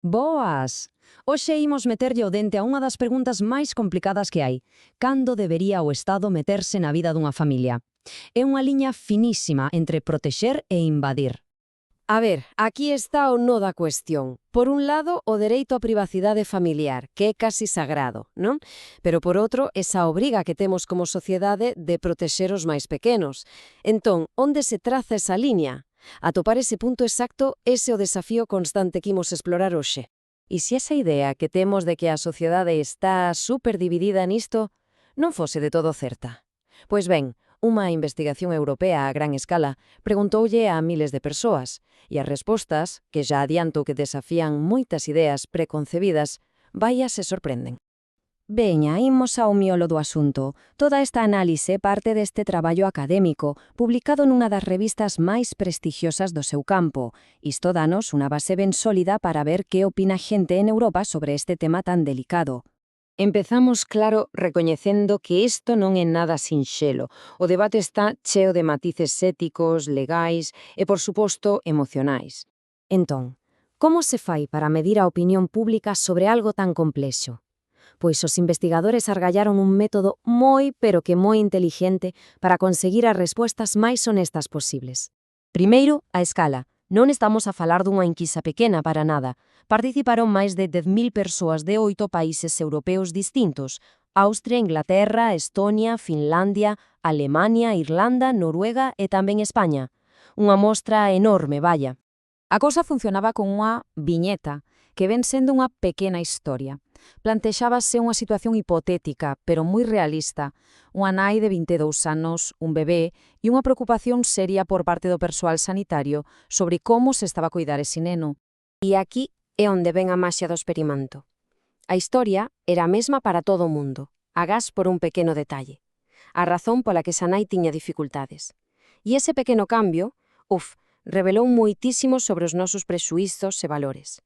Boas! Hoxe imos meterlle o dente a unha das preguntas máis complicadas que hai. Cando debería o Estado meterse na vida dunha familia? É unha liña finísima entre protexer e invadir. A ver, aquí está o no da cuestión. Por un lado, o dereito á privacidade familiar, que é casi sagrado, non? Pero por outro, esa obriga que temos como sociedade de protexer os máis pequenos. Entón, onde se traza esa liña? Atopar ese punto exacto, ese é o desafío constante que imos explorar hoxe. E se esa idea que temos de que a sociedade está super dividida nisto non fose de todo certa? Pois ben, unha investigación europea a gran escala preguntoulle a miles de persoas e as respostas, que já adianto que desafían moitas ideas preconcebidas, vaia se sorprenden. Veña, imos ao miolo do asunto. Toda esta análise parte deste traballo académico, publicado nunha das revistas máis prestixiosas do seu campo. Isto danos unha base ben sólida para ver que opina a xente en Europa sobre este tema tan delicado. Empezamos, claro, recoñecendo que isto non é nada sinxelo. O debate está cheo de matices éticos, legais e, por suposto, emocionais. Entón, como se fai para medir a opinión pública sobre algo tan complexo? Pois os investigadores argallaron un método moi, pero que moi inteligente para conseguir as respostas máis honestas posibles. Primeiro, a escala. Non estamos a falar dunha enquisa pequena para nada. Participaron máis de 10.000 persoas de 8 países europeos distintos: Austria, Inglaterra, Estonia, Finlandia, Alemania, Irlanda, Noruega e tamén España. Unha mostra enorme, vaya. A cousa funcionaba con unha viñeta, que ven sendo unha pequena historia. Plantexábase unha situación hipotética, pero moi realista. Unha nai de 22 anos, un bebé e unha preocupación seria por parte do persoal sanitario sobre como se estaba a cuidar ese neno. E aquí é onde ven a maxia do experimento. A historia era a mesma para todo o mundo, agás por un pequeno detalle. A razón pola que esa nai tiña dificultades. E ese pequeno cambio, revelou moitísimo sobre os nosos prexuízos e valores.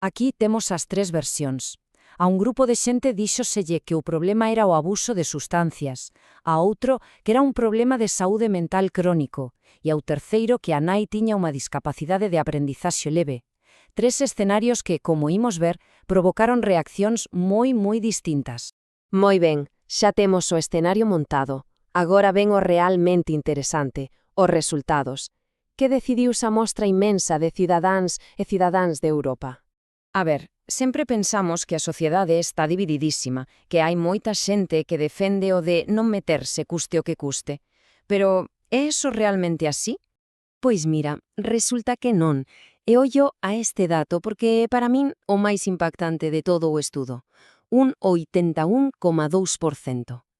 Aquí temos as tres versións. A un grupo de xente díxoselle que o problema era o abuso de sustancias, a outro que era un problema de saúde mental crónico e ao terceiro que a nai tiña unha discapacidade de aprendizaxe leve. Tres escenarios que, como imos ver, provocaron reaccións moi distintas. Moi ben, xa temos o escenario montado. Agora ven o realmente interesante, os resultados. Que decidiu esa mostra inmensa de cidadáns e cidadáns de Europa? A ver, sempre pensamos que a sociedade está divididísima, que hai moita xente que defende o de non meterse custe o que custe. Pero, é eso realmente así? Pois mira, resulta que non. E ollo a este dato porque para min o máis impactante de todo o estudo. Un 81,2%.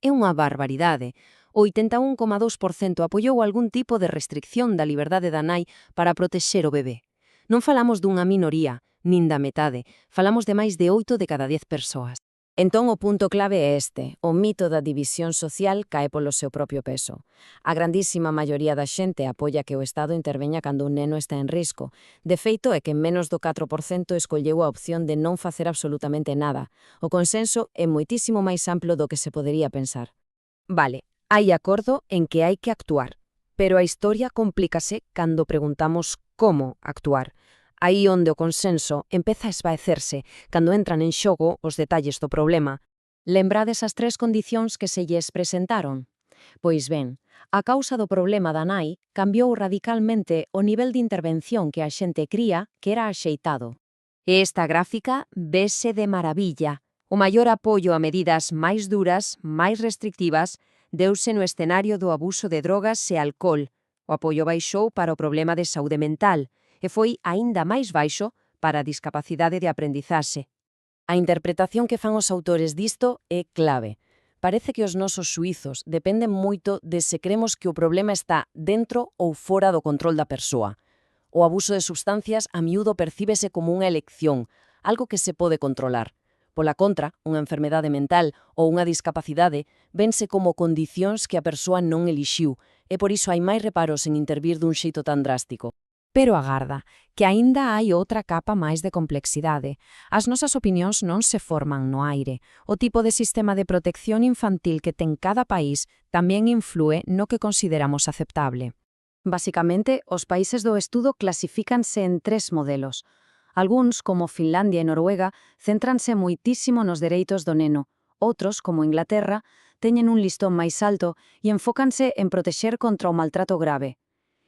É unha barbaridade. O 81,2% apoiou algún tipo de restricción da liberdade da nai para protexer o bebé. Non falamos dunha minoría, nin da metade, falamos de máis de 8 de cada 10 persoas. Entón o punto clave é este: o mito da división social cae polo seu propio peso. A grandísima maioría da xente apoia que o Estado interveña cando un neno está en risco. De feito é que menos do 4% escolleu a opción de non facer absolutamente nada. O consenso é moitísimo máis amplo do que se podería pensar. Vale, hai acordo en que hai que actuar, pero a historia complícase cando preguntamos como actuar. Aí onde o consenso empeza a esvaecerse, cando entran en xogo os detalles do problema. Lembrades as tres condicións que se lles presentaron? Pois ben, a causa do problema da nai cambiou radicalmente o nivel de intervención que a xente cría que era axeitado. Esta gráfica vese de maravilla. O maior apoio a medidas máis duras, máis restrictivas, deuse no escenario do abuso de drogas e alcohol. O apoio baixou para o problema de saúde mental, e foi aínda máis baixo para a discapacidade de aprendizaxe. A interpretación que fan os autores disto é clave. Parece que os nosos xuízos dependen moito de se cremos que o problema está dentro ou fora do control da persoa. O abuso de substancias a miúdo percíbese como unha elección, algo que se pode controlar. Pola contra, unha enfermedade mental ou unha discapacidade vense como condicións que a persoa non elixiu, e por iso hai máis reparos en intervir dun xeito tan drástico. Pero agarda, que aínda hai outra capa máis de complexidade. As nosas opinións non se forman no aire. O tipo de sistema de protección infantil que ten cada país tamén inflúe no que consideramos aceptable. Basicamente, os países do estudo clasifícanse en tres modelos. Algúns, como Finlandia e Noruega, céntranse moitísimo nos dereitos do neno. Outros, como Inglaterra, teñen un listón máis alto e enfócanse en protexer contra o maltrato grave.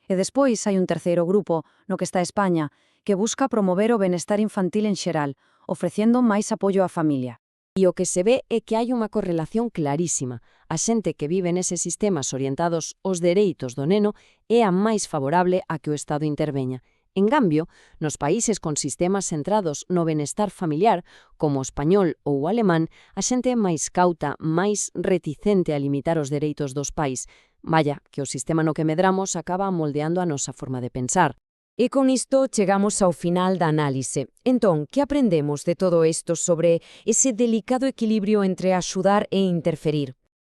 E despois hai un terceiro grupo, no que está España, que busca promover o benestar infantil en xeral, ofrecendo máis apoio á familia. E o que se ve é que hai unha correlación clarísima. A xente que vive neses sistemas orientados aos dereitos do neno é a máis favorable a que o Estado interveña. En cambio, nos países con sistemas centrados no benestar familiar, como o español ou o alemán, a xente é máis cauta, máis reticente a limitar os dereitos dos pais. Vaya, que o sistema no que medramos acaba moldeando a nosa forma de pensar. E con isto chegamos ao final da análise. Entón, que aprendemos de todo isto sobre ese delicado equilibrio entre axudar e interferir?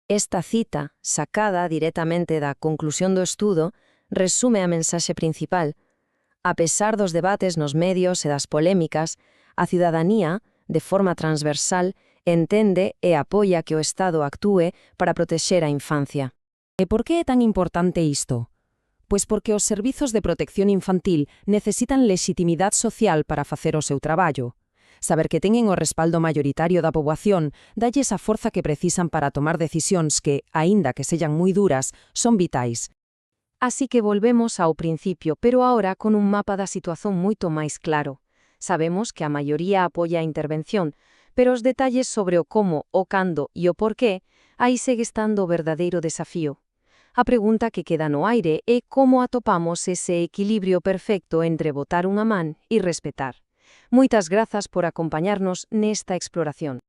Esta cita, sacada directamente da conclusión do estudo, resume a mensaxe principal. A pesar dos debates nos medios e das polémicas, a cidadanía, de forma transversal, entende e apoia que o Estado actúe para protexer a infancia. E por que é tan importante isto? Pois porque os servizos de protección infantil necesitan lexitimidade social para facer o seu traballo. Saber que teñen o respaldo maioritario da poboación dalles a forza que precisan para tomar decisións que, aínda que sellan moi duras, son vitais. Así que volvemos ao principio, pero ahora con un mapa da situación moito máis claro. Sabemos que a maioría apoia a intervención, pero os detalles sobre o como, o cando e o porqué, aí segue estando o verdadeiro desafío. A pregunta que queda no aire é como atopamos ese equilibrio perfecto entre botar unha man e respetar. Moitas grazas por acompañarnos nesta exploración.